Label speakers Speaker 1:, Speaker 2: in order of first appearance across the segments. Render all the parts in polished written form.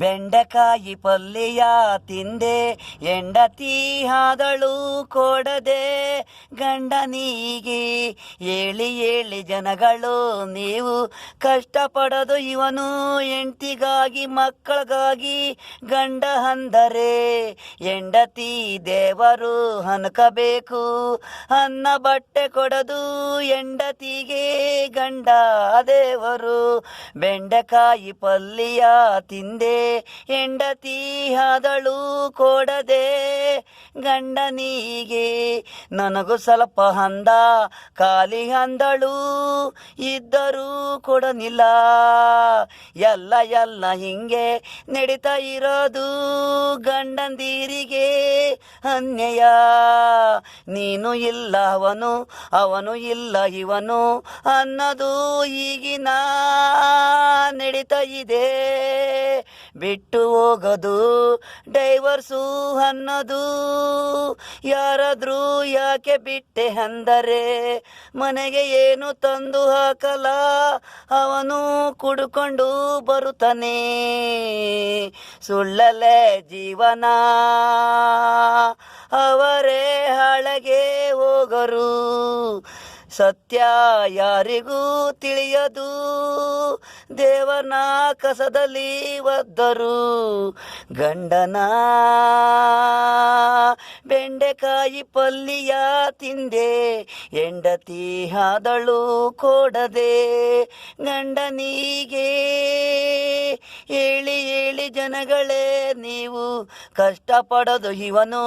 Speaker 1: ಬೆಂಡೆಕಾಯಿ ಪಲ್ಯ ತಿಂದೆ, ಹೆಂಡತಿ ಆದಳು ಕೊಡದೆ ಗಂಡನಿಗೆ. ಹೇಳಿ ಹೇಳಿ ಜನಗಳು ನೀವು ಕಷ್ಟಪಡೋದು ಇವನು ಹೆಂಡತಿಗಾಗಿ ಮಕ್ಕಳಿಗಾಗಿ. ಗಂಡ ಅಂದರೆ ಹೆಂಡತಿ ದೇವರು ಅನ್ಕಬೇಕು. ಅನ್ನ ಬಟ್ಟೆ ಕೊಡೋದು ಹೆಂಡತಿಗೆ, ಗಂಡ ದೇವರು. ಬೆಂಡೆಕಾಯಿ ಪಲ್ಯ ತಿಂದೆ, ಹೆಂಡತಿ ಆದಳು ಕೊಡದೆ ಗಂಡನಿಗೆ. ನನಗೂ ಸ್ವಲ್ಪ ಅಂದ ಖಾಲಿ ಅಂದಳು, ಇದ್ದರೂ ಕೊಡನಿಲ್ಲ. ಎಲ್ಲ ಹಿಂಗೆ ನಡೀತಾ ಇರೋದು ಗಂಡಂದಿರಿಗೆ ಅನ್ಯಾಯ. ನೀನು ಇಲ್ಲ ಅವನು ಇಲ್ಲ ಇವನು ಅನ್ನೋದು ಈಗಿನ ನಡೀತಾ ಇದೆ. ಬಿಟ್ಟು ಹೋಗೋದು ಡೈವರ್ಸು ಅನ್ನೋದು. ಯಾರಾದ್ರೂ ಯಾಕೆ ಬಿಟ್ಟೆ ಅಂದರೆ ಮನೆಗೆ ಏನು ತಂದು ಹಾಕಲ್ಲ, ಅವನು ಕುಡ್ಕೊಂಡು ಬರುತ್ತಾನೆ. ಸುಳ್ಳಲೆ ಜೀವನ, ಅವರೇ ಹಾಳಗೆ ಹೋಗರು. ಸತ್ಯ ಯಾರಿಗೂ ತಿಳಿಯದು, ದೇವನ ಕಸದಲ್ಲಿ ಒದ್ದರು. ಗಂಡನ ಬೆಂಡೆಕಾಯಿ ಪಲ್ಯ ತಿಂದೆ, ಹೆಂಡತಿ ಆದಳು ಕೊಡದೆ ಗಂಡನಿಗೆ. ಹೇಳಿ ಹೇಳಿ ಜನಗಳೇ ನೀವು ಕಷ್ಟಪಡೋದು ಇವನು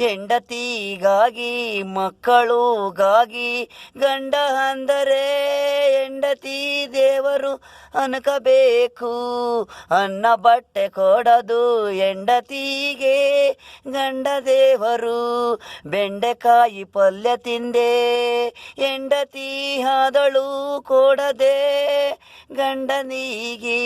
Speaker 1: ಹೆಂಡತಿಗಾಗಿ ಮಕ್ಕಳುಗಾಗಿ. ಗಂಡ ಅಂದರೆ ಹೆಂಡತಿ ದೇವರು ಅನ್ಕಬೇಕು. ಅನ್ನ ಬಟ್ಟೆ ಕೊಡೋದು ಹೆಂಡತಿಗೆ, ಗಂಡ ದೇವರು. ಬೆಂಡೆಕಾಯಿ ಪಲ್ಯ ತಿಂದೆ, ಹೆಂಡತಿ ಆದಳು ಕೊಡದೆ ಗಂಡನಿಗೆ.